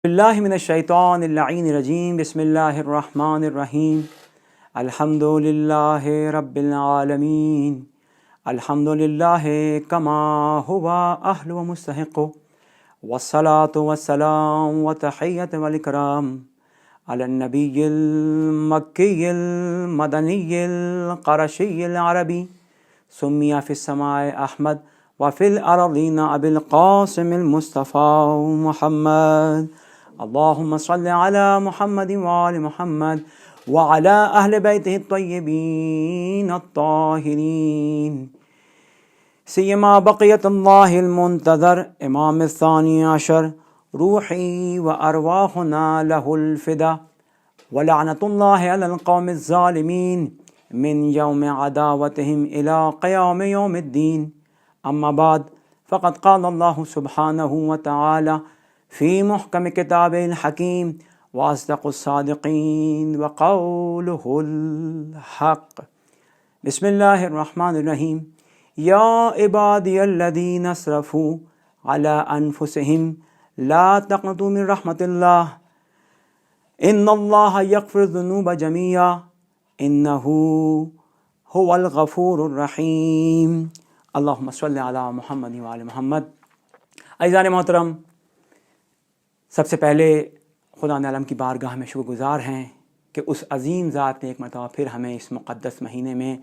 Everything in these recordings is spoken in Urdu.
باللہ من الشیطان اللعین الرجیم بسم اللہ الرحمن الرحیم الحمد للہ رب العالمین الحمد للہ کما ہوا اہل و مستحق والصلاة والسلام وتحیت والاکرام علی النبی المکی المدنی القرشی العربی سمی فی السماء احمد وفی الارضین ابی القاسم المصطفى محمد اللهم صل على محمد وآل محمد وعلى أهل بيته الطيبين الطاهرين سيما بقية الله المنتظر إمام الثاني عشر روحي وأرواحنا له الفدا ولعنة الله على القوم الظالمين من يوم عداوتهم إلى قيام يوم الدين أما بعد فقد قال الله سبحانه وتعالى فی محکم کتاب الحکیم واصدق الصادقین وقولہ الحق بسم اللہ الرحمن الرحیم یا عبادی الذین اسرفوا علی انفسہم لا تقنطوا من رحمت اللہ ان اللہ یغفر الذنوب جميعا انہ هو الغفور الرحیم اللہم صل علی محمد وعلی محمد۔ عزیزان محترم، سب سے پہلے خدا نے عالم کی بارگاہ میں شکر گزار ہیں کہ اس عظیم ذات نے ایک مرتبہ پھر ہمیں اس مقدس مہینے میں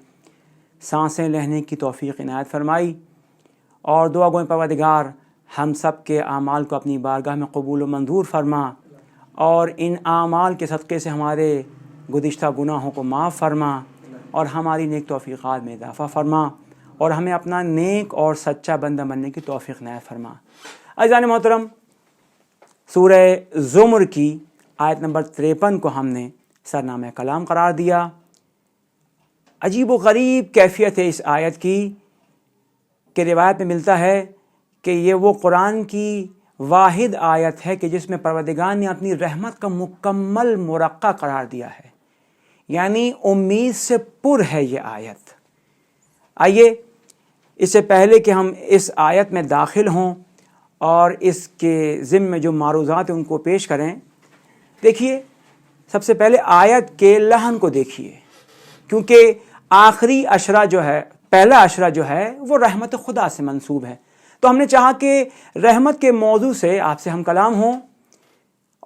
سانسیں لینے کی توفیق عنایت فرمائی، اور دعا گوئیں پروردگار ہم سب کے اعمال کو اپنی بارگاہ میں قبول و منظور فرما، اور ان اعمال کے صدقے سے ہمارے گزشتہ گناہوں کو معاف فرما اور ہماری نیک توفیقات میں اضافہ فرما، اور ہمیں اپنا نیک اور سچا بندہ بننے کی توفیق عنایت فرما۔ عزیزان محترم، سورہ زمر کی آیت نمبر 53 کو ہم نے سرنامہ کلام قرار دیا۔ عجیب و غریب کیفیت ہے اس آیت کی کہ روایت میں ملتا ہے کہ یہ وہ قرآن کی واحد آیت ہے کہ جس میں پروردگار نے اپنی رحمت کا مکمل مرقع قرار دیا ہے، یعنی امید سے پر ہے یہ آیت۔ آئیے اس سے پہلے کہ ہم اس آیت میں داخل ہوں اور اس کے ضمن میں جو معروضات ہیں ان کو پیش کریں، دیکھیے سب سے پہلے آیت کے لحن کو دیکھیے، کیونکہ آخری اشرہ جو ہے، پہلا اشرہ جو ہے وہ رحمت خدا سے منسوب ہے، تو ہم نے چاہا کہ رحمت کے موضوع سے آپ سے ہم کلام ہوں،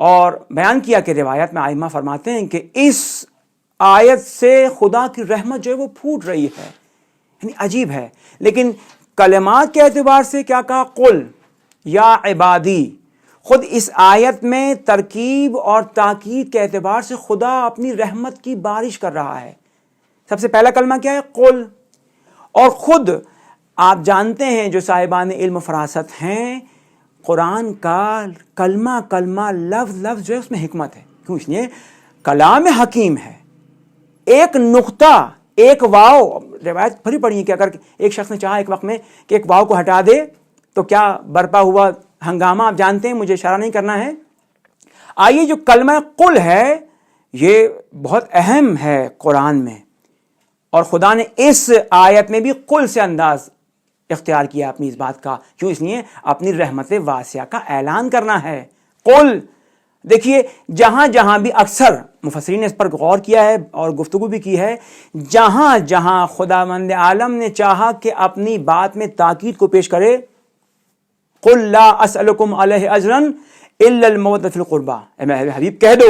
اور بیان کیا کہ روایت میں ائمہ فرماتے ہیں کہ اس آیت سے خدا کی رحمت جو ہے وہ پھوٹ رہی ہے، یعنی عجیب ہے۔ لیکن کلمات کے اعتبار سے کیا کہا؟ قل یا عبادی، خود اس آیت میں ترکیب اور تاکید کے اعتبار سے خدا اپنی رحمت کی بارش کر رہا ہے۔ سب سے پہلا کلمہ کیا ہے؟ قل۔ اور خود آپ جانتے ہیں جو صاحبان علم فراست ہیں، قرآن کا کلمہ کلمہ لفظ لفظ جو ہے اس میں حکمت ہے، کیوں؟ اس لیے کلام حکیم ہے۔ ایک نقطہ، ایک واو، روایت پھری پڑھی ہے کہ اگر ایک شخص نے چاہا ایک وقت میں کہ ایک واو کو ہٹا دے تو کیا برپا ہوا ہنگامہ، آپ جانتے ہیں، مجھے اشارہ نہیں کرنا ہے۔ آئیے جو کلمہ قل ہے یہ بہت اہم ہے قرآن میں، اور خدا نے اس آیت میں بھی قل سے انداز اختیار کیا اپنی اس بات کا، کیوں؟ اس لیے اپنی رحمت واسعہ کا اعلان کرنا ہے۔ قل، دیکھیے جہاں جہاں بھی، اکثر مفسرین نے اس پر غور کیا ہے اور گفتگو بھی کی ہے، جہاں جہاں خداوند عالم نے چاہا کہ اپنی بات میں تاکید کو پیش کرے، قل لا اسألکم علیہ اجرا الا المودۃ فی القربى، اے میرے حبیب کہہ دو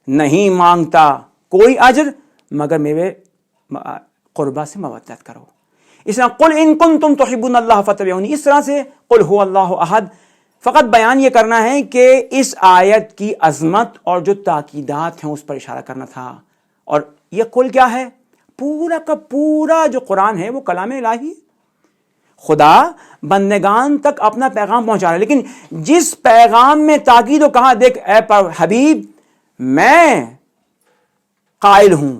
نہیں مانگتا کوئی اجر مگر میرے قربہ سے مودت کرو۔ اس طرح قل ان کنتم تحبون اللہ فاتبعونی، اس طرح سے قل هو اللہ احد۔ فقط بیان یہ کرنا ہے کہ اس آیت کی عظمت اور جو تاکیدات ہیں اس پر اشارہ کرنا تھا۔ اور یہ قل کیا ہے؟ پورا کا پورا جو قرآن ہے وہ کلام الہی، خدا بندگان تک اپنا پیغام پہنچا رہا ہے، لیکن جس پیغام میں تاکید و کہا، دیکھ اے حبیب میں قائل ہوں،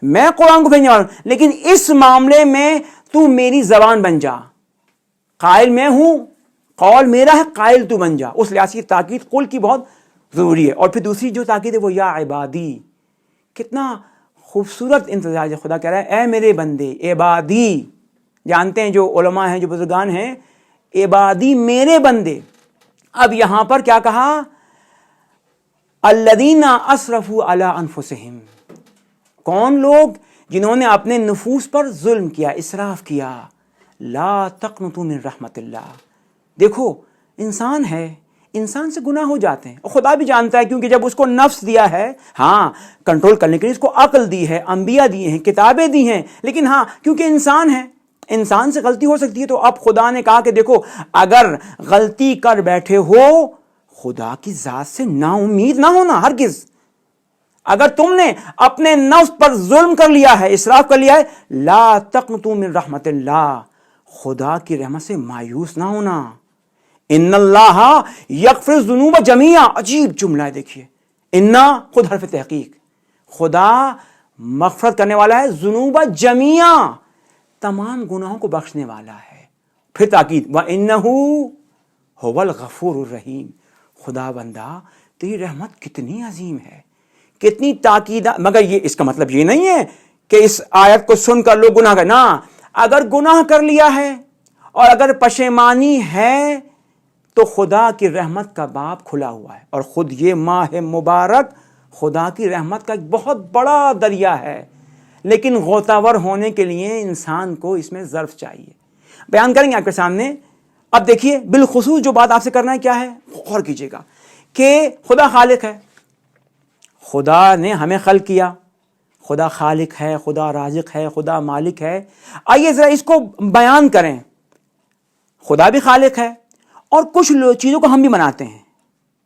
میں قرآن کو بھیجنے والا ہوں، لیکن اس معاملے میں تو میری زبان بن جا، قائل میں ہوں، قول میرا ہے، قائل تو بن جا۔ اس لحاظ سے تاکید قل کی بہت ضروری ہے۔ اور پھر دوسری جو تاکید ہے وہ یا عبادی، کتنا خوبصورت امتزاج ہے، خدا کہہ رہا ہے اے میرے بندے، عبادی، جانتے ہیں جو علماء ہیں جو بزرگان ہیں، عبادی میرے بندے۔ اب یہاں پر کیا کہا؟ الذین اسرفوا علی انفسہم، کون لوگ؟ جنہوں نے اپنے نفوس پر ظلم کیا، اسراف کیا. لا تقنطوا من رحمت اللہ. دیکھو انسان ہے، انسان سے گناہ ہو جاتے ہیں، اور خدا بھی جانتا ہے، کیونکہ جب اس کو نفس دیا ہے، ہاں کنٹرول کرنے کے لیے اس کو عقل دی ہے، انبیاء دیے ہیں، کتابیں دی ہیں، لیکن ہاں کیونکہ انسان ہے، انسان سے غلطی ہو سکتی ہے. تو اب خدا نے کہا کہ دیکھو اگر غلطی کر بیٹھے ہو، خدا کی ذات سے نا امید نہ ہونا ہرگز. اگر تم نے اپنے نفس پر ظلم کر لیا ہے، اسراف کر لیا ہے، لا تقنطوا من رحمت اللہ، خدا کی رحمت سے مایوس نہ ہونا. ان اللہ یغفر الذنوب جمیعا. عجیب جملہ ہے، دیکھیے انا خود حرف تحقیق، خدا مغفرت کرنے والا ہے، ذنوب جمیعا، تمام گناہوں کو بخشنے والا ہے. پھر تاکید وَإِنَّهُ هُوَ الْغَفُورُ الرَّحِيمُ. خدا بندہ تیری رحمت کتنی عظیم ہے، کتنی تاکید. مگر یہ اس کا مطلب یہ نہیں ہے کہ اس آیت کو سن کر لوگ گناہ کریں. نہ، اگر گناہ کر لیا ہے اور اگر پشیمانی ہے تو خدا کی رحمت کا باب کھلا ہوا ہے. اور خود یہ ماہ مبارک خدا کی رحمت کا ایک بہت بڑا دریا ہے، لیکن غوطہ ور ہونے کے لیے انسان کو اس میں ظرف چاہیے. بیان کریں گے آپ کے سامنے. اب دیکھیے بالخصوص جو بات آپ سے کرنا ہے کیا ہے، غور کیجیے گا کہ خدا خالق ہے، خدا نے ہمیں خلق کیا، خدا خالق ہے، خدا رازق ہے، خدا مالک ہے. آئیے ذرا اس کو بیان کریں. خدا بھی خالق ہے اور کچھ چیزوں کو ہم بھی بناتے ہیں.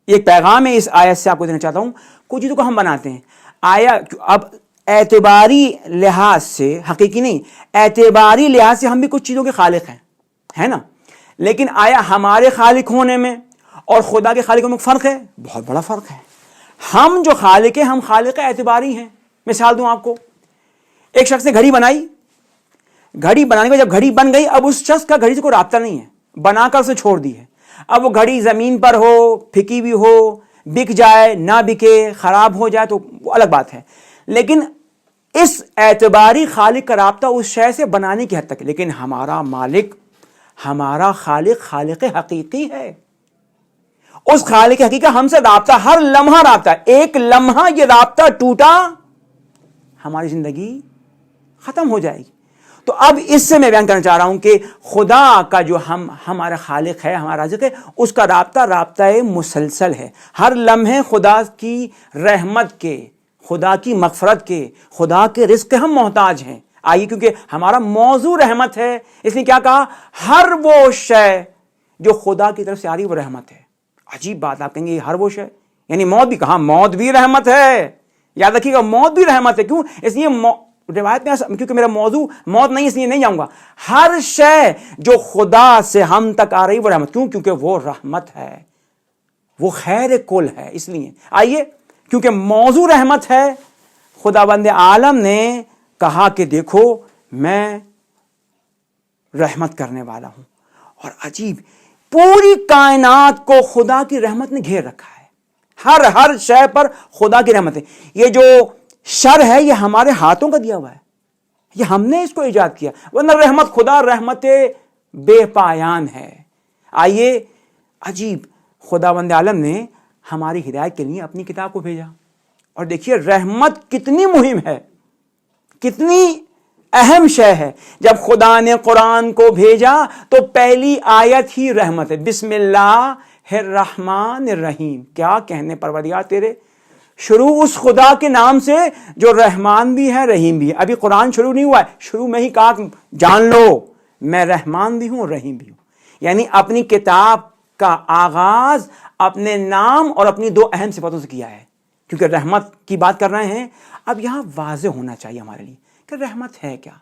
ایک پیغام ہے اس آیت سے آپ کو دینا چاہتا ہوں. کچھ چیزوں کو ہم بناتے ہیں. اب اعتباری لحاظ سے، حقیقی نہیں، اعتباری لحاظ سے ہم بھی کچھ چیزوں کے خالق ہیں، ہے نا؟ لیکن آیا ہمارے خالق ہونے میں اور خدا کے خالق ہونے میں فرق ہے؟ بہت بڑا فرق ہے. ہم جو خالق ہیں، ہم خالق اعتباری ہیں. مثال دوں آپ کو، ایک شخص نے گھڑی بنائی، گھڑی بنانے کے بعد جب گھڑی بن گئی، اب اس شخص کا گھڑی سے کوئی رابطہ نہیں ہے، بنا کر اسے چھوڑ دی ہے. اب وہ گھڑی زمین پر ہو، پھکی بھی ہو، بک جائے نہ بکے، خراب ہو جائے تو وہ الگ بات ہے. لیکن اس اعتباری خالق کا رابطہ اس شے سے بنانے کی حد تک ہے. لیکن ہمارا مالک، ہمارا خالق، خالق حقیقی ہے. اس خالق حقیقی کا ہم سے رابطہ، ہر لمحہ رابطہ. ایک لمحہ یہ رابطہ ٹوٹا، ہماری زندگی ختم ہو جائے گی. تو اب اس سے میں بیان کرنا چاہ رہا ہوں کہ خدا کا جو ہمارا خالق ہے، ہمارا رازق ہے، اس کا رابطہ مسلسل ہے. ہر لمحے خدا کی رحمت کے، خدا کی مغفرت کے، خدا کے رزق کے ہم محتاج ہیں. آئیے، کیونکہ ہمارا موضوع رحمت ہے، اس لیے کیا کہا، ہر وہ شے جو خدا کی طرف سے آ رہی وہ رحمت ہے. عجیب بات، آپ کہیں گے ہر وہ شے یعنی موت بھی؟ کہا موت بھی رحمت ہے. یاد رکھیے گا، موت بھی رحمت ہے. کیوں؟ اس لیے روایت میں، کیونکہ میرا موضوع موت نہیں، اس لیے نہیں جاؤں گا. ہر شے جو خدا سے ہم تک آ رہی وہ رحمت. کیوں؟ کیونکہ وہ رحمت ہے، وہ خیر کل ہے. اس لیے آئیے، کیونکہ موضوع رحمت ہے، خدا بند عالم نے کہا کہ دیکھو میں رحمت کرنے والا ہوں. اور عجیب، پوری کائنات کو خدا کی رحمت نے گھیر رکھا ہے. ہر شے پر خدا کی رحمت ہے. یہ جو شر ہے یہ ہمارے ہاتھوں کا دیا ہوا ہے، یہ ہم نے اس کو ایجاد کیا. ورنہ رحمت، خدا رحمت بے پایان ہے. آئیے، عجیب، خدا بند عالم نے ہماری ہدایت کے لیے اپنی کتاب کو بھیجا. اور دیکھیے رحمت کتنی مہم ہے، کتنی اہم شے ہے. جب خدا نے قرآن کو بھیجا تو پہلی آیت ہی رحمت ہے. بسم اللہ الرحمن الرحیم. کیا کہنے پروردگار تیرے، شروع اس خدا کے نام سے جو رحمان بھی ہے رحیم بھی ہے. ابھی قرآن شروع نہیں ہوا ہے، شروع میں ہی کہا جان لو میں رحمان بھی ہوں اور رحیم بھی ہوں. یعنی اپنی کتاب کا آغاز اپنے نام اور اپنی دو اہم صفتوں سے کیا ہے. کیونکہ رحمت کی بات کر رہے ہیں، اب یہاں واضح ہونا چاہیے ہمارے لیے کہ رحمت ہے کیا.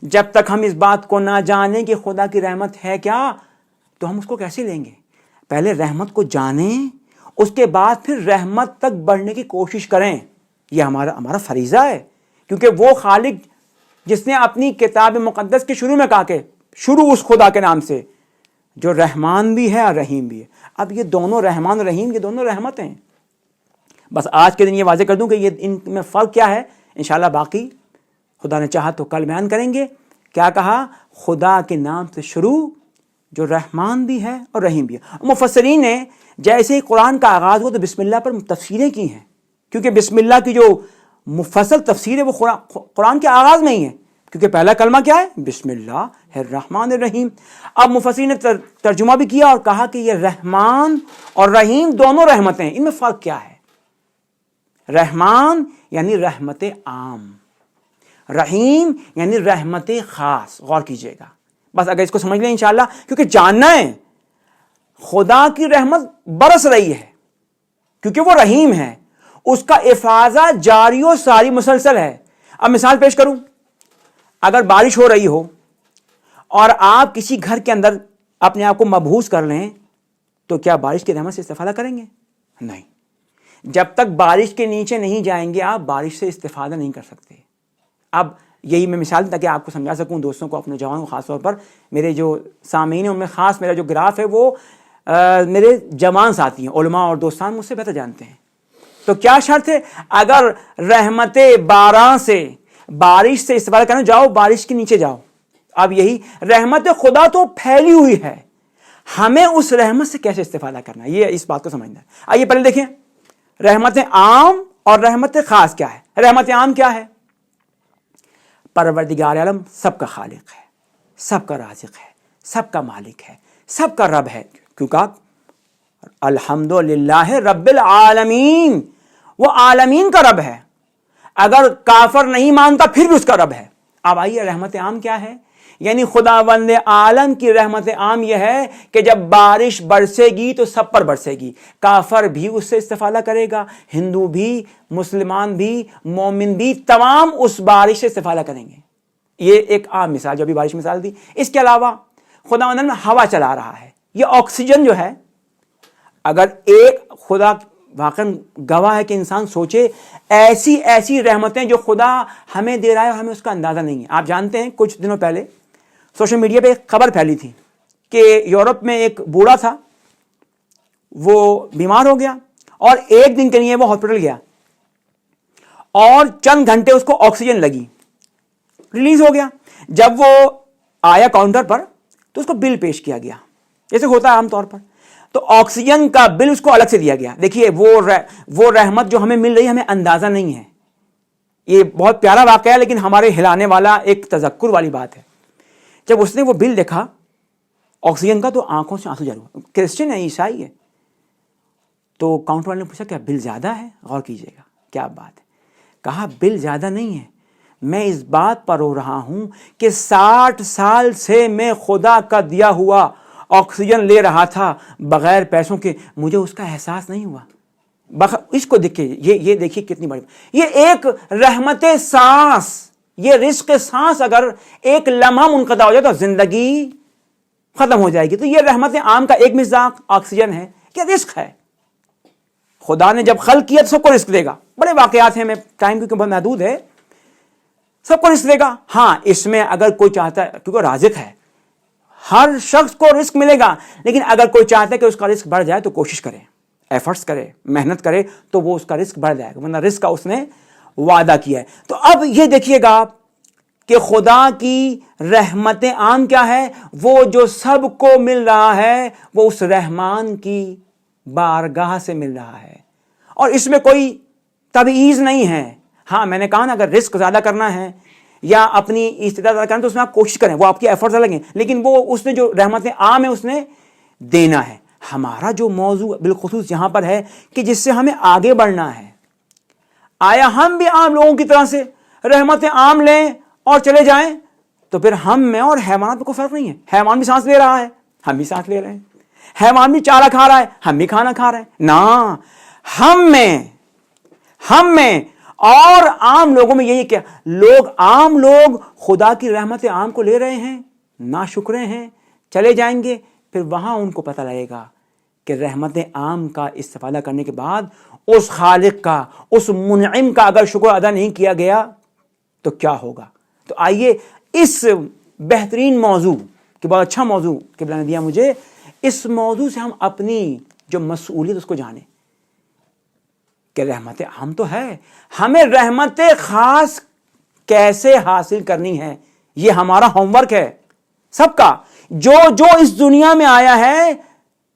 جب تک ہم اس بات کو نہ جانیں کہ خدا کی رحمت ہے کیا تو ہم اس کو کیسے لیں گے. پہلے رحمت کو جانیں، اس کے بعد پھر رحمت تک بڑھنے کی کوشش کریں. یہ ہمارا فریضہ ہے. کیونکہ وہ خالق جس نے اپنی کتاب مقدس کے شروع میں کہا کہ شروع اس خدا کے نام سے جو رحمان بھی ہے اور رحیم بھی ہے. اب یہ دونوں رحمان اور رحیم، یہ دونوں رحمت ہیں. بس آج کے دن یہ واضح کر دوں کہ یہ ان میں فرق کیا ہے. انشاءاللہ باقی خدا نے چاہا تو کل بیان کریں گے. کیا کہا؟ خدا کے نام سے شروع جو رحمان بھی ہے اور رحیم بھی ہے. مفسرین نے جیسے ہی قرآن کا آغاز ہوا تو بسم اللہ پر تفسیریں کی ہیں، کیونکہ بسم اللہ کی جو مفصل تفسیر ہے وہ قرآن کے آغاز میں ہی ہے، کیونکہ پہلا کلمہ کیا ہے؟ بسم اللہ الرحمن الرحیم. اب مفسرین نے ترجمہ بھی کیا اور کہا کہ یہ رحمان اور رحیم دونوں رحمتیں ہیں، ان میں فرق کیا ہے؟ رحمان یعنی رحمت عام، رحیم یعنی رحمت خاص. غور کیجئے گا، بس اگر اس کو سمجھ لیں انشاءاللہ، کیونکہ جاننا ہے خدا کی رحمت برس رہی ہے کیونکہ وہ رحیم ہے، اس کا افاضہ جاری و ساری مسلسل ہے. اب مثال پیش کروں، اگر بارش ہو رہی ہو اور آپ کسی گھر کے اندر اپنے آپ کو مبہوس کر لیں تو کیا بارش کی رحمت سے استفادہ کریں گے؟ نہیں. جب تک بارش کے نیچے نہیں جائیں گے آپ بارش سے استفادہ نہیں کر سکتے. اب یہی میں مثال تاکہ آپ کو سمجھا سکوں، دوستوں کو، اپنے جوانوں کو خاص طور پر، میرے جو سامعین ہیں ان میں خاص میرا جو گراف ہے وہ میرے جوان ساتھی ہیں، علماء اور دوستان مجھ سے بہتر جانتے ہیں. تو کیا شرط ہے؟ اگر رحمت باراں سے، بارش سے استفادہ کرنا، جاؤ بارش کے نیچے جاؤ. اب یہی رحمت خدا تو پھیلی ہوئی ہے، ہمیں اس رحمت سے کیسے استفادہ کرنا ہے، یہ اس بات کو سمجھنا ہے. آئیے پہلے دیکھیں رحمت عام اور رحمت خاص کیا ہے. رحمت عام کیا ہے؟ پروردگار عالم سب کا خالق ہے، سب کا رازق ہے، سب کا مالک ہے، سب کا رب ہے. کیوں کہا؟ الحمدللہ رب العالمین، وہ عالمین کا رب ہے. اگر کافر نہیں مانتا پھر بھی اس کا رب ہے. اب آئیے رحمت عام کیا ہے؟ یعنی خداوند عالم کی رحمت عام یہ ہے کہ جب بارش برسے گی تو سب پر برسے گی، کافر بھی اس سے استفادہ کرے گا، ہندو بھی، مسلمان بھی، مومن بھی، تمام اس بارش سے استفادہ کریں گے. یہ ایک عام مثال جو ابھی بارش مثال دی. اس کے علاوہ خداوند نے ہوا چلا رہا ہے، یہ آکسیجن جو ہے، اگر ایک خدا واقعا گواہ ہے کہ انسان سوچے ایسی ایسی رحمتیں جو خدا ہمیں دے رہا ہے اور ہمیں اس کا اندازہ نہیں ہے. آپ جانتے ہیں کچھ دنوں پہلے سوشل میڈیا پہ ایک خبر پھیلی تھی کہ یورپ میں ایک بوڑھا تھا، وہ بیمار ہو گیا اور ایک دن کے لیے وہ ہاسپٹل گیا اور چند گھنٹے اس کو آکسیجن لگی، ریلیز ہو گیا. جب وہ آیا کاؤنٹر پر تو اس کو بل پیش کیا گیا جیسے ہوتا ہے عام طور پر، تو آکسیجن کا بل اس کو الگ سے دیا گیا. دیکھیے وہ رحمت جو ہمیں مل رہی ہے ہمیں اندازہ نہیں ہے. یہ بہت پیارا واقعہ ہے لیکن ہمارے ہلانے والا ایک تذکر والی بات ہے. جب اس نے وہ بل دیکھا آکسیجن کا تو آنکھوں سے آنسو جاری ہوا. کرسچن ہے، عیسائی ہے. تو کاؤنٹر والے نے پوچھا کیا بل زیادہ ہے؟ غور کیجیے گا کیا بات ہے. کہا بل زیادہ نہیں ہے، میں اس بات پر رو رہا ہوں کہ 60 سال سے میں خدا کا دیا ہوا آکسیجن لے رہا تھا بغیر پیسوں کے، مجھے اس کا احساس نہیں ہوا. اس کو دیکھیے، یہ دیکھیے کتنی بڑی، یہ ایک رحمت سانس، یہ رزق سانس اگر ایک لمحہ منقطع ہو جائے تو زندگی ختم ہو جائے گی. تو یہ رحمت عام کا ایک مصداق آکسیجن ہے کہ رزق ہے. خدا نے جب خلق کیا تو سب کو رزق دے گا. بڑے واقعات ہیں، میں ٹائم کیونکہ بہت محدود ہے، سب کو رزق دے گا. ہاں اس میں اگر کوئی چاہتا ہے، کیونکہ رازق ہے، ہر شخص کو رزق ملے گا، لیکن اگر کوئی چاہتا ہے کہ اس کا رزق بڑھ جائے تو کوشش کرے، ایفرٹس کرے، محنت کرے تو وہ اس کا رزق بڑھ جائے گا، ورنہ رزق کا اس نے وعدہ کیا ہے. تو اب یہ دیکھیے گا کہ خدا کی رحمت عام کیا ہے؟ وہ جو سب کو مل رہا ہے وہ اس رحمان کی بارگاہ سے مل رہا ہے اور اس میں کوئی تبعیض نہیں ہے. ہاں میں نے کہا نا، اگر رزق زیادہ کرنا ہے یا اپنی استطاعت زیادہ کرنا تو اس میں آپ کوشش کریں، وہ آپ کی ایفرٹس الگ ہیں، لیکن وہ اس نے جو رحمت عام ہے اس نے دینا ہے. ہمارا جو موضوع بالخصوص یہاں پر ہے کہ جس سے ہمیں آگے بڑھنا ہے، آیا ہم بھی عام لوگوں کی طرح سے رحمت عام لیں اور چلے جائیں تو پھر ہم میں اور حیوانات میں کوئی فرق نہیں ہے. حیوان بھی سانس لے رہا ہے، ہم بھی سانس لے رہے ہیں، حیوان بھی چارہ کھا رہا ہے، ہم بھی کھانا کھا رہے ہیں. نا ہم میں اور عام لوگوں میں یہی، کیا عام لوگ خدا کی رحمت عام کو لے رہے ہیں، ناشکرے ہیں، چلے جائیں گے. پھر وہاں ان کو پتہ لگے گا کہ رحمت عام کا استفادہ کرنے کے بعد اس خالق کا، اس منعم کا اگر شکر ادا نہیں کیا گیا تو کیا ہوگا. تو آئیے اس بہترین موضوع کہ بہت اچھا موضوع قبلہ نے دیا مجھے، اس موضوع سے ہم اپنی جو مسئولیت اس کو جانیں کہ رحمت عام تو ہے، ہمیں رحمت خاص کیسے حاصل کرنی ہے. یہ ہمارا ہوم ورک ہے سب کا. جو جو اس دنیا میں آیا ہے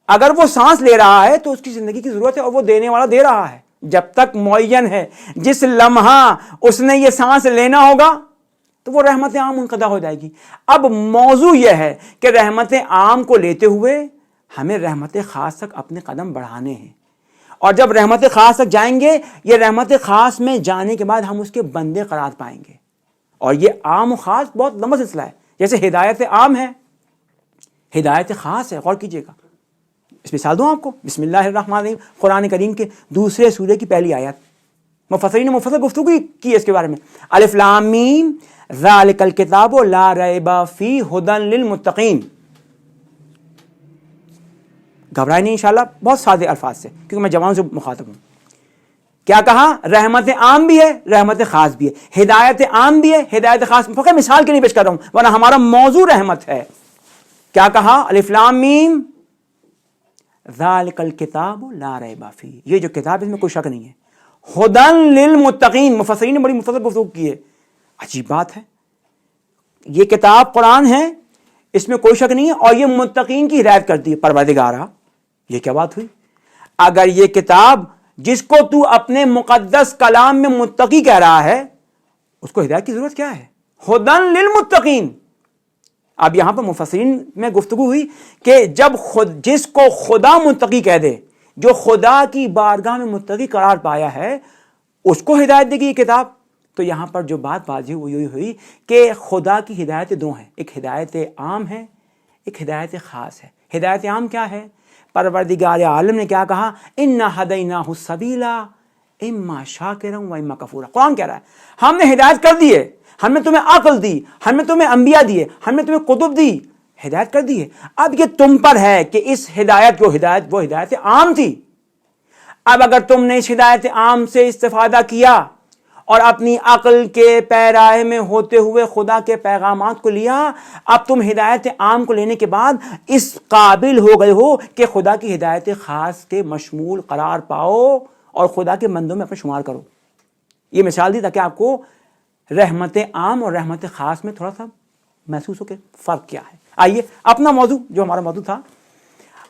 اگر وہ سانس لے رہا ہے تو اس کی زندگی کی ضرورت ہے اور وہ دینے والا دے رہا ہے. جب تک معین ہے, جس لمحہ اس نے یہ سانس لینا ہوگا تو وہ رحمت عام منقطع ہو جائے گی. اب موضوع یہ ہے کہ رحمت عام کو لیتے ہوئے ہمیں رحمت خاص تک اپنے قدم بڑھانے ہیں, اور جب رحمت خاص تک جائیں گے, یہ رحمت خاص میں جانے کے بعد ہم اس کے بندے قرار پائیں گے. اور یہ عام و خاص بہت لمبا سلسلہ ہے. جیسے ہدایت عام ہے, ہدایت خاص ہے. غور کیجیے گا, اس مثال دوں آپ کو. بسم اللہ الرحمن الرحیم, قرآن کریم کے دوسرے سورے کی پہلی آیت. مفسرین نے مفصل گفتگو کی ہے اس کے بارے میں. الف لام میم ذالک الکتاب لا ریب فیہ ھدی للمتقین. گھبرائے نہیں انشاءاللہ, بہت سادے الفاظ سے, کیونکہ میں جوانوں سے مخاطب ہوں. کیا کہا؟ رحمت عام بھی ہے, رحمت خاص بھی ہے. ہدایت عام بھی ہے, ہدایت خاص. فقط مثال کے لیے پیش کر رہا ہوں, ورنہ ہمارا موضوع رحمت ہے. کیا کہا؟ الف لام میم ذالک الکتاب لا ریب فیہ, یہ جو کتاب اس میں کوئی شک نہیں ہے. ھدی للمتقین, مفسرین نے بڑی مفصل گفتگو کی ہے. عجیب بات ہے, یہ کتاب قرآن ہے, اس میں کوئی شک نہیں ہے, اور یہ متقین کی ہدایت کرتی ہے. پروردگارا, یہ کیا بات ہوئی؟ اگر یہ کتاب جس کو تو اپنے مقدس کلام میں متقی کہہ رہا ہے, اس کو ہدایت کی ضرورت کیا ہے؟ ھدی للمتقین. اب یہاں پر مفسرین میں گفتگو ہوئی کہ جب جس کو خدا متقی کہہ دے, جو خدا کی بارگاہ میں متقی قرار پایا ہے, اس کو ہدایت دے گی یہ کتاب. تو یہاں پر جو بات واضح وہ یہی ہوئی کہ خدا کی ہدایتیں دو ہیں, ایک ہدایت عام ہے, ایک ہدایت خاص ہے. ہدایت عام کیا ہے؟ پروردگار عالم نے کیا کہا؟ انا ہدیناہ السبیل اما شاکرا و اما کفورا. قرآن کہہ رہا ہے ہم نے ہدایت کر دی ہے, ہم نے تمہیں عقل دی, ہم نے تمہیں انبیاء دیے, ہم نے تمہیں کتب دی, ہدایت کر دی ہے. اب یہ تم پر ہے کہ اس ہدایت کو, وہ ہدایت عام تھی. اب اگر تم نے اس ہدایت عام سے استفادہ کیا اور اپنی عقل کے پیرائے میں ہوتے ہوئے خدا کے پیغامات کو لیا, اب تم ہدایت عام کو لینے کے بعد اس قابل ہو گئے ہو کہ خدا کی ہدایت خاص کے مشمول قرار پاؤ اور خدا کے بندوں میں اپنا شمار کرو. یہ مثال دی تاکہ آپ کو رحمت عام اور رحمت خاص میں تھوڑا سا محسوس ہو کہ فرق کیا ہے. آئیے اپنا موضوع, جو ہمارا موضوع تھا,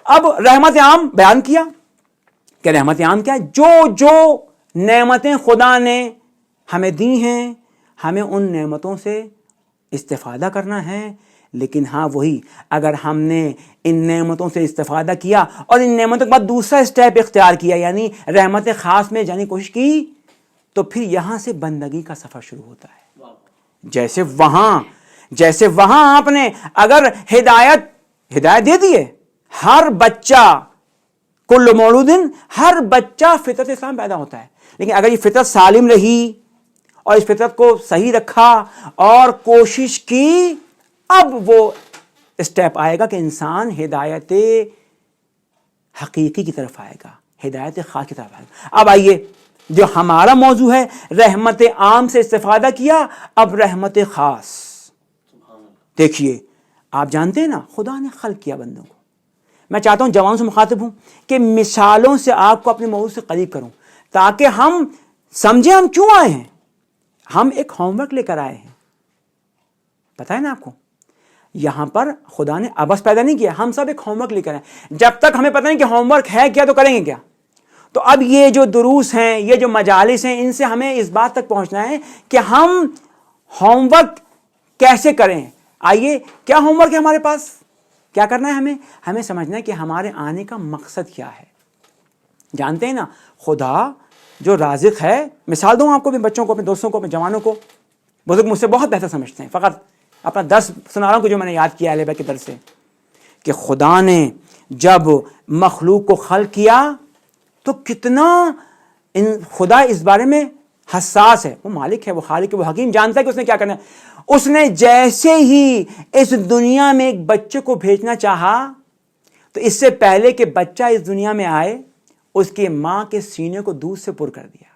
اب رحمت عام بیان کیا کہ رحمت عام کیا ہے. جو نعمتیں خدا نے ہمیں دی ہیں, ہمیں ان نعمتوں سے استفادہ کرنا ہے. لیکن ہاں وہی, اگر ہم نے ان نعمتوں سے استفادہ کیا اور ان نعمتوں کے بعد دوسرا اسٹیپ اختیار کیا, یعنی رحمت خاص میں جانے کی کوشش کی, تو پھر یہاں سے بندگی کا سفر شروع ہوتا ہے. جیسے وہاں آپ نے اگر ہدایت دے دی ہے, ہر بچہ, کل مولود, ہر بچہ فطرت اسلام پیدا ہوتا ہے. لیکن اگر یہ فطرت سالم رہی اور اس فطرت کو صحیح رکھا اور کوشش کی, اب وہ اسٹیپ آئے گا کہ انسان ہدایت حقیقی کی طرف آئے گا, ہدایت خاص کی طرف آئے گا. اب آئیے, جو ہمارا موضوع ہے رحمت عام سے استفادہ کیا, اب رحمت خاص. دیکھیے, آپ جانتے ہیں نا خدا نے خلق کیا بندوں کو. میں چاہتا ہوں جوانوں سے مخاطب ہوں کہ مثالوں سے آپ کو اپنے موضوع سے قریب کروں تاکہ ہم سمجھیں ہم کیوں آئے ہیں. ہم ایک ہوم ورک لے کر آئے ہیں, پتہ ہے نا آپ کو. یہاں پر خدا نے عبث پیدا نہیں کیا, ہم سب ایک ہوم ورک لے کر آئے. جب تک ہمیں پتہ نہیں کہ ہوم ورک ہے کیا تو کریں گے کیا. تو اب یہ جو دروس ہیں, یہ جو مجالس ہیں, ان سے ہمیں اس بات تک پہنچنا ہے کہ ہم ہوم ورک کیسے کریں. آئیے, کیا ہوم ورک ہے ہمارے پاس, کیا کرنا ہے ہمیں سمجھنا ہے کہ ہمارے آنے کا مقصد کیا ہے. جانتے ہیں نا خدا جو رازق ہے, مثال دوں آپ کو, اپنے بچوں کو, اپنے دوستوں کو, اپنے جوانوں کو, بزرگ مجھ سے بہت بہتر سمجھتے ہیں, فقط اپنا درس سنا رہا ہوں کہ جو میں نے یاد کیا اہل بیت کے درس سے, کہ خدا نے جب مخلوق کو خلق کیا تو کتنا خدا اس بارے میں حساس ہے. وہ مالک ہے, وہ خالق ہے, وہ حکیم, جانتا ہے کہ اس نے کیا کرنا ہے. اس نے جیسے ہی اس دنیا میں ایک بچے کو بھیجنا چاہا تو اس سے پہلے کہ بچہ اس دنیا میں آئے اس کے ماں کے سینے کو دودھ سے پر کر دیا.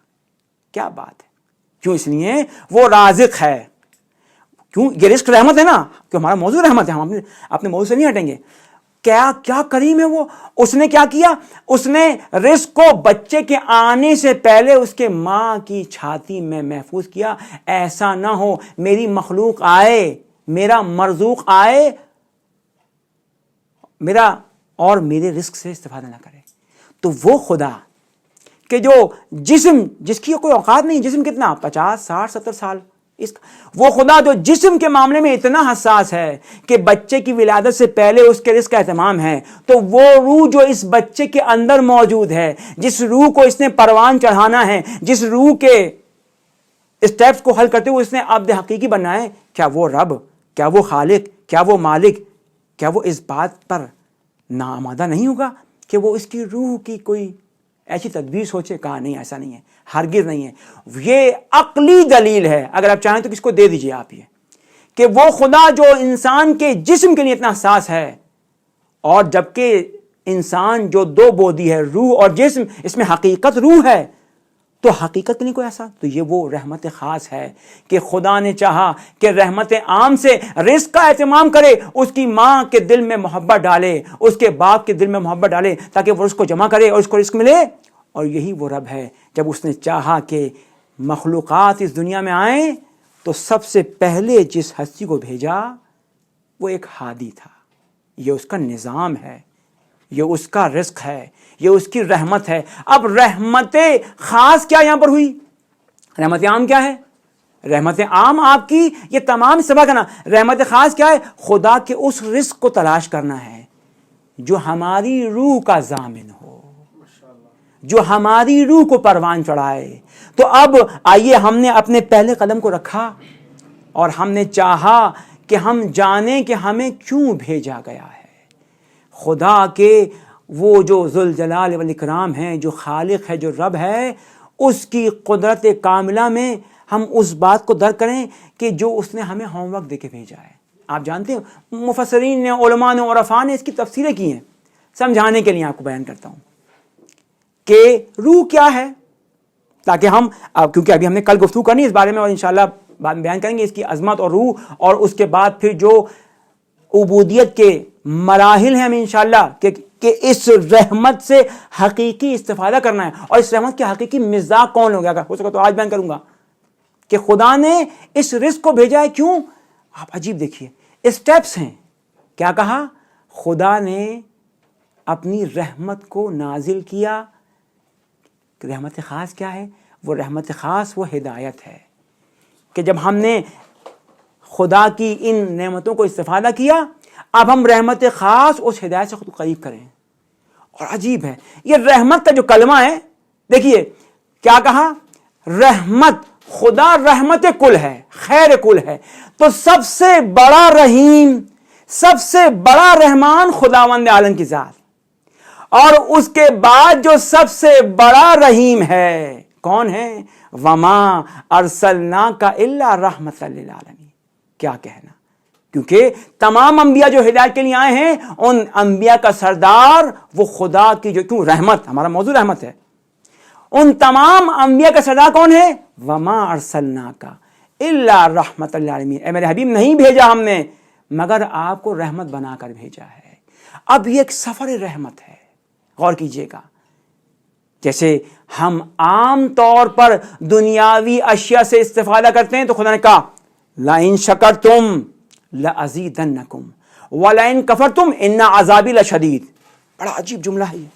کیا بات ہے. کیوں؟ اس لیے وہ رازق ہے. کیوں؟ یہ رزق رحمت ہے نا, کہ ہمارا موضوع رحمت ہے, ہم اپنے موضوع سے نہیں ہٹیں گے. کیا کریم ہے وہ. اس نے کیا کیا, اس نے رزق کو بچے کے آنے سے پہلے اس کے ماں کی چھاتی میں محفوظ کیا. ایسا نہ ہو میری مخلوق آئے, میرا مرزوق آئے میرا اور میرے رزق سے استفادہ نہ کرے، تو وہ خدا کہ جو جسم جس کی کوئی اوقات نہیں، جسم کتنا 50 60 70 سال، وہ خدا جو جسم کے معاملے میں اتنا حساس ہے کہ بچے کی ولادت سے پہلے اس کے رزق کا اہتمام ہے، تو وہ روح جو اس بچے کے اندر موجود ہے، جس روح کو اس نے پروان چڑھانا ہے، جس روح کے اسٹیپس کو حل کرتے ہوئے اس نے عبد حقیقی بننا ہے، کیا وہ رب، کیا وہ خالق، کیا وہ مالک، کیا وہ اس بات پر ناآمادہ نہیں ہوگا کہ وہ اس کی روح کی کوئی ایسی تدبیر سوچے؟ کہا نہیں، ایسا نہیں ہے، ہرگز نہیں ہے۔ یہ عقلی دلیل ہے، اگر آپ چاہیں تو کس کو دے دیجئے آپ، یہ کہ وہ خدا جو انسان کے جسم کے لیے اتنا حساس ہے، اور جبکہ انسان جو دو بودی ہے، روح اور جسم، اس میں حقیقت روح ہے، تو حقیقت نہیں کوئی ایسا، تو یہ وہ رحمت خاص ہے کہ خدا نے چاہا کہ رحمت عام سے رزق کا اہتمام کرے، اس کی ماں کے دل میں محبت ڈالے، اس کے باپ کے دل میں محبت ڈالے، تاکہ وہ رزق کو جمع کرے اور اس کو رزق ملے۔ اور یہی وہ رب ہے، جب اس نے چاہا کہ مخلوقات اس دنیا میں آئیں تو سب سے پہلے جس ہستی کو بھیجا وہ ایک ہادی تھا۔ یہ اس کا نظام ہے، یہ اس کا رزق ہے، یہ اس کی رحمت ہے۔ اب رحمت خاص کیا یہاں پر ہوئی؟ رحمت عام کیا ہے؟ رحمت عام آپ کی یہ تمام سبا کرنا، رحمت خاص کیا ہے؟ خدا کے اس رزق کو تلاش کرنا ہے جو ہماری روح کا ضامن ہو، جو ہماری روح کو پروان چڑھائے۔ تو اب آئیے، ہم نے اپنے پہلے قدم کو رکھا اور ہم نے چاہا کہ ہم جانیں کہ ہمیں کیوں بھیجا گیا ہے۔ خدا کے وہ جو ذوالجلال والاکرام ہیں، جو خالق ہے، جو رب ہے، اس کی قدرت کاملہ میں ہم اس بات کو درک کریں کہ جو اس نے ہمیں ہوم ورک دے کے بھیجا ہے۔ آپ جانتے ہیں مفسرین نے، علماء نے، عرفاء نے اس کی تفسیریں کی ہیں، سمجھانے کے لیے آپ کو بیان کرتا ہوں کہ روح کیا ہے، تاکہ ہم کیونکہ ابھی ہم نے کل گفتگو کرنی اس بارے میں، اور انشاءاللہ بعد میں بیان کریں گے اس کی عظمت اور روح، اور اس کے بعد پھر جو عبودیت کے مراحل ہیں ہمیں انشاءاللہ کہ اس رحمت سے حقیقی استفادہ کرنا ہے، اور اس رحمت کے حقیقی مزاج کون ہو گیا، اگر ہو سکا تو آج بیان کروں گا کہ خدا نے اس رزق کو بھیجا ہے کیوں۔ آپ عجیب دیکھیے، اسٹیپس ہیں۔ کیا کہا؟ خدا نے اپنی رحمت کو نازل کیا۔ رحمت خاص کیا ہے؟ وہ رحمت خاص وہ ہدایت ہے کہ جب ہم نے خدا کی ان نعمتوں کو استفادہ کیا، اب ہم رحمت خاص اس ہدایت سے خود کو قریب کریں۔ اور عجیب ہے، یہ رحمت کا جو کلمہ ہے، دیکھیے کیا کہا؟ رحمت، خدا رحمت کل ہے، خیر کل ہے، تو سب سے بڑا رحیم، سب سے بڑا رحمان خداوند عالم کی ذات، اور اس کے بعد جو سب سے بڑا رحیم ہے کون ہے؟ وما ارسلناک الا رحمۃ للعالمین۔ کیا کہنا، کیونکہ تمام انبیاء جو ہدایت کے لیے آئے ہیں، ان انبیاء کا سردار وہ خدا کی جو کیوں رحمت، ہمارا موضوع رحمت ہے، ان تمام انبیاء کا سردار کون ہے؟ وما ارسلناک الا رحمۃ للعالمین۔ اے میرے حبیب، نہیں بھیجا ہم نے مگر آپ کو رحمت بنا کر بھیجا ہے۔ اب یہ ایک سفر رحمت ہے، غور کیجئے گا۔ جیسے ہم عام طور پر دنیاوی اشیاء سے استفادہ کرتے ہیں، تو خدا نے کہا لَإِن شَكَرْتُمْ لَأَزِيدَنَّكُمْ وَلَإِن كَفَرْتُمْ إِنَّ عَذَابِي لَشَدِيدٌ۔ بڑا عجیب جملہ ہے یہ،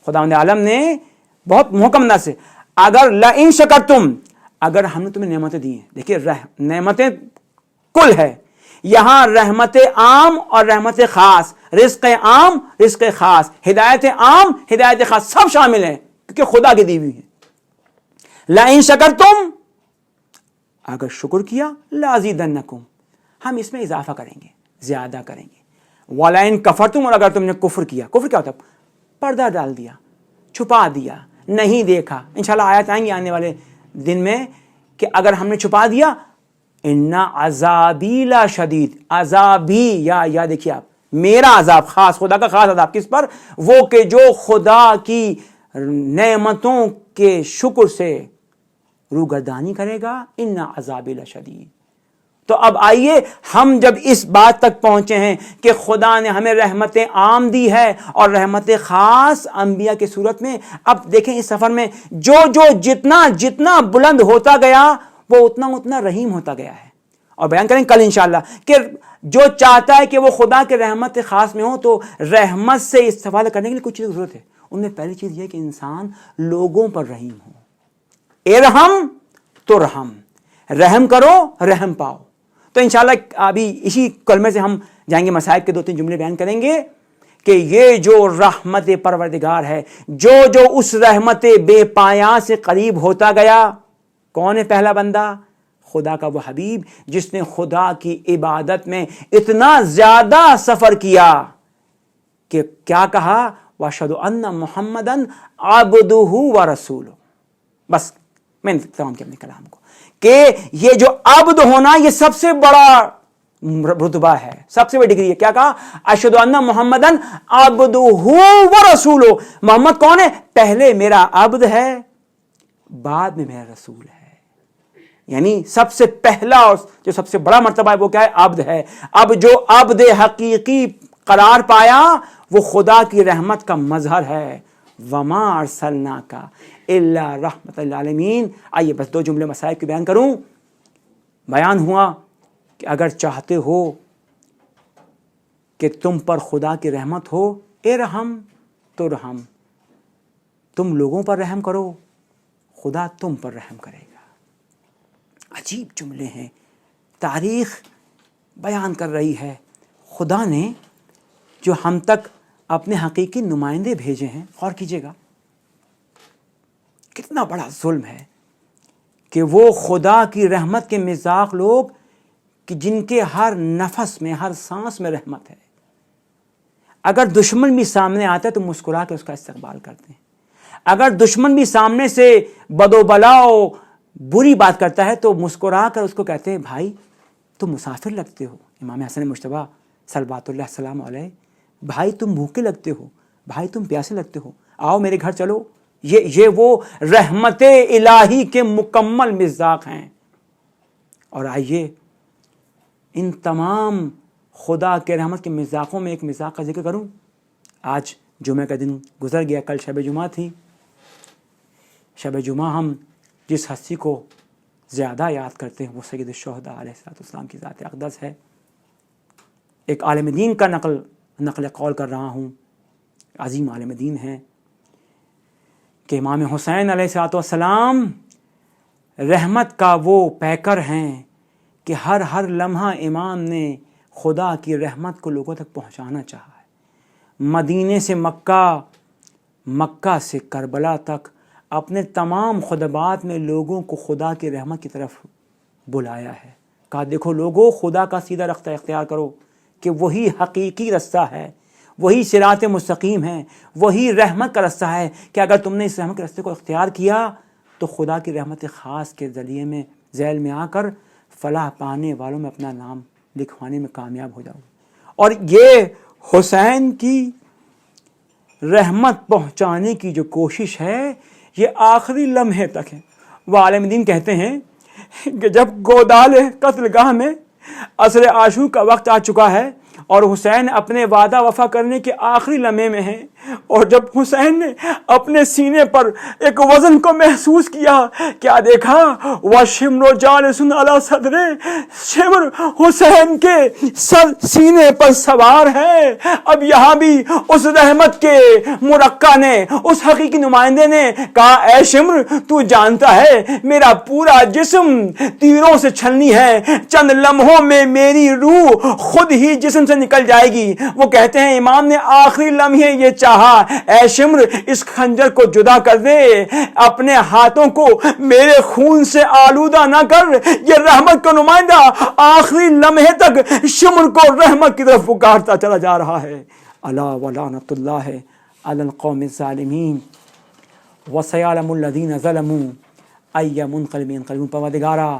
خداوند عالم نے بہت محکم انداز سے، اگر لَإِن شَكَرْتُمْ، اگر ہم نے تمہیں نعمتیں دی ہیں، دیکھیے نعمتیں کل ہے، یہاں رحمت عام اور رحمت خاص، رزق عام، رزق خاص، ہدایت عام، ہدایت خاص، سب شامل ہیں کیونکہ خدا کی دی ہوئی ہے۔ لَإِن شَكَرْتُمْ، اگر شکر کیا، لَأَزِيدَنَّكُمْ، ہم اس میں اضافہ کریں گے، زیادہ کریں گے۔ وَلَئِن كَفَرْتُمْ، اور اگر تم نے کفر کیا، کفر کیا ہوتا ہے؟ پردہ ڈال دیا، چھپا دیا، نہیں دیکھا۔ انشاءاللہ آیات آئیں گی آنے والے دن میں کہ اگر ہم نے چھپا دیا، ان عذابی لشدید، عذابی، یا دیکھیے آپ، میرا عذاب خاص، خدا کا خاص عذاب کس پر؟ وہ کہ جو خدا کی نعمتوں کے شکر سے روگردانی کرے گا، ان عذابی لشدید۔ تو اب آئیے، ہم جب اس بات تک پہنچے ہیں کہ خدا نے ہمیں رحمت عام دی ہے اور رحمت خاص انبیاء کی صورت میں، اب دیکھیں اس سفر میں جو جتنا بلند ہوتا گیا، وہ اتنا رحیم ہوتا گیا ہے۔ اور بیان کریں کل انشاءاللہ کہ جو چاہتا ہے کہ وہ خدا کے رحمت خاص میں ہو تو رحمت سے استفادہ کرنے کے لیے کچھ چیز کی ضرورت ہے. ان میں پہلی چیز یہ کہ انسان لوگوں پر رحیم ہو. ارحم ترحم، رحم کرو رحم پاؤ. تو انشاءاللہ ابھی اسی کلمے سے ہم جائیں گے، مسائل کے 2-3 جملے بیان کریں گے کہ یہ جو رحمت پروردگار ہے، جو اس رحمت بے پایاں سے قریب ہوتا گیا، کون ہے پہلا بندہ؟ خدا کا وہ حبیب جس نے خدا کی عبادت میں اتنا زیادہ سفر کیا کہ کیا کہا؟ وَأَشْهَدُ أَنَّ مُحَمَّدًا عَبْدُهُ وَرَسُولُهُ. بس میں نے تمام کیا اپنے کلام کو کہ یہ جو عبد ہونا یہ سب سے بڑا رتبہ ہے، سب سے بڑی ڈگری ہے. کیا کہا؟ اشہد ان محمدن عبدہ ورسولہ. محمد کون ہے؟ پہلے میرا عبد ہے، بعد میں میرا رسول ہے. یعنی سب سے پہلا اور جو سب سے بڑا مرتبہ ہے وہ کیا ہے؟ عبد ہے. اب جو عبد حقیقی قرار پایا وہ خدا کی رحمت کا مظہر ہے. وما ارسلناک الا رحمۃ للعالمین. آئیے بس 2 جملے مسائل کی بیان کروں. بیان ہوا کہ اگر چاہتے ہو کہ تم پر خدا کی رحمت ہو، ارحم ترحم، تم لوگوں پر رحم کرو، خدا تم پر رحم کرے گا. عجیب جملے ہیں. تاریخ بیان کر رہی ہے خدا نے جو ہم تک اپنے حقیقی نمائندے بھیجے ہیں. غور کیجیے گا کتنا بڑا ظلم ہے کہ وہ خدا کی رحمت کے مذاق لوگ کہ جن کے ہر نفس میں، ہر سانس میں رحمت ہے، اگر دشمن بھی سامنے آتا ہے تو مسکرا کے اس کا استقبال کرتے ہیں. اگر دشمن بھی سامنے سے بد و بلا و بری بات کرتا ہے تو مسکرا کر اس کو کہتے ہیں بھائی تم مسافر لگتے ہو. امام حسن مجتبیٰ صلوات اللہ السلام علیہ، بھائی تم بھوکے لگتے ہو، بھائی تم پیاسے لگتے ہو، آؤ میرے گھر چلو. یہ وہ رحمت الہی کے مکمل مذاق ہیں. اور آئیے ان تمام خدا کے رحمت کے مذاقوں میں ایک مذاق کا ذکر کروں. آج جمعہ کا دن گزر گیا، کل شب جمعہ تھی. شب جمعہ ہم جس ہستی کو زیادہ یاد کرتے ہیں وہ سید الشہداء علیہ السلام کی ذات اقدس ہے. ایک عالم دین کا نقل قول کر رہا ہوں، عظیم عالم دین ہے کہ امام حسین علیہ السلام رحمت کا وہ پیکر ہیں کہ ہر لمحہ امام نے خدا کی رحمت کو لوگوں تک پہنچانا چاہا ہے. مدینے سے مکہ، مکہ سے کربلا تک اپنے تمام خطبات میں لوگوں کو خدا کی رحمت کی طرف بلایا ہے. کہا دیکھو لوگوں، خدا کا سیدھا رستہ اختیار کرو کہ وہی حقیقی رستہ ہے، وہی صراط مستقیم ہے، وہی رحمت کا رستہ ہے کہ اگر تم نے اس رحمت کے رستے کو اختیار کیا تو خدا کی رحمت خاص کے ذریعے میں ذیل میں آ کر فلاح پانے والوں میں اپنا نام لکھوانے میں کامیاب ہو جاؤ. اور یہ حسین کی رحمت پہنچانے کی جو کوشش ہے یہ آخری لمحے تک ہے. وہ عالم دین کہتے ہیں کہ جب گودال قتل گاہ میں عصر عاشور کا وقت آ چکا ہے اور حسین اپنے وعدہ وفا کرنے کے آخری لمحے میں ہیں، اور جب حسین نے اپنے سینے پر ایک وزن کو محسوس کیا، کیا دیکھا؟ وَالشِّمْرُ جَالِسٌ عَلَى صَدْرِهِ، شمر حسین کے سینے پر سوار ہے. اب یہاں بھی اس رحمت کے مرقع نے، اس حقیقی نمائندے نے کہا اے شمر تو جانتا ہے میرا پورا جسم تیروں سے چھلنی ہے، چند لمحوں میں میری روح خود ہی جسم سے نکل جائے گی. وہ کہتے ہیں امام نے آخری لمحے یہ چاہا اے شمر اس خنجر کو جدا کر دے، اپنے ہاتھوں کو میرے خون سے آلودہ نہ کر. یہ رحمت کا نمائندہ آخری لمحے تک شمر کو رحمت کی طرف پکارتا چلا جا رہا ہے. الا ولعنۃ اللہ علی القوم الظالمین وسیعلم الذین ظلموا ای منقلب ینقلبون. پروردگارا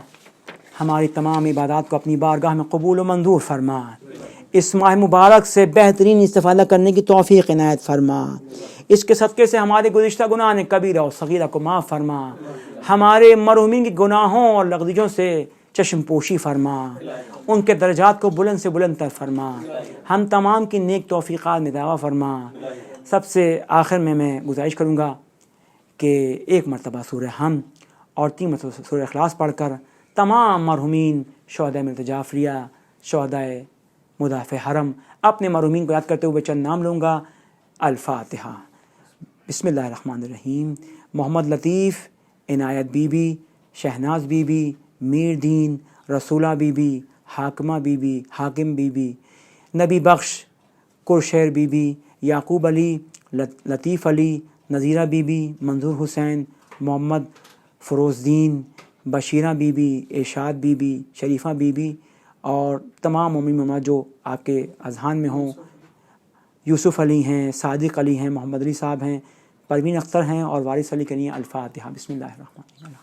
ہماری تمام عبادات کو اپنی بارگاہ میں قبول و منظور فرما. اس ماہ مبارک سے بہترین استفادہ کرنے کی توفیق عنایت فرما. اس کے صدقے سے ہمارے گزشتہ گناہ کبیرہ اور صغیرہ کو معاف فرما. ہمارے مرحومین کے گناہوں اور لغزشوں سے چشم پوشی فرما. ان کے درجات کو بلند سے بلند تر فرما. ہم تمام کی نیک توفیقات میں دعویٰ فرما. سب سے آخر میں گزارش کروں گا کہ 1 مرتبہ سورہ حمد اور 3 مرتبہ سورہ اخلاص پڑھ کر تمام مرحومین شہداء ملت جعفریہ، شہداء مضاف حرم۔ اپنے مرحومین کو یاد کرتے ہوئے چند نام لوں گا۔ الفاتحہ۔ بسم اللہ الرحمن الرحیم۔ Muhammad Latif, Inayat Bibi, Shahnaz Bibi, Mir Din, Rasula Bibi, Hakima Bibi, Hakim Bibi, Nabi Bakhsh, کرشیر Bibi, Yaqub Ali, Latif Ali, Nazira Bibi, Manzoor Hussain, Muhammad Feroz Din, Bashira Bibi, Irshad Bibi, Sharifa Bibi, اور تمام مومن مومنات جو آپ کے اذہان میں ہوں۔ یوسف علی ہیں، صادق علی ہیں، محمد علی صاحب ہیں، پروین اختر ہیں، اور وارث علی کے لیے الفاتحہ۔ بسم اللہ الرحمن الرحیم۔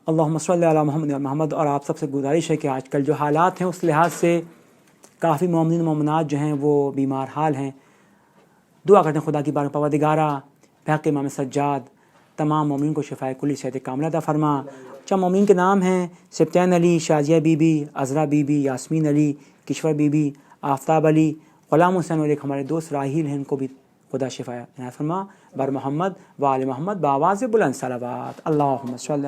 اللہم صلی علی محمد و محمد۔ اور آپ سب سے گزارش ہے کہ آج کل جو حالات ہیں اس لحاظ سے کافی مومنین مومنات جو ہیں وہ بیمار حال ہیں، دعا کرتے ہیں خدا کی بارگاہ پروردگارہ بحق امام سجاد تمام مومنین کو شفاء کلی صحت کاملہ عطا فرما۔ چند مومنین کے نام ہیں: Sibtain Ali, Shazia Bibi, Azra Bibi, Yasmin Ali, Kishwar Bibi, Aftab Ali, Ghulam Hussain, اور ایک ہمارے دوست راحیل ہیں، ان کو بھی خدا شفا عنایت فرما۔ بر محمد و آل محمد بآواز بلند صلوات۔ اللہم صلی علی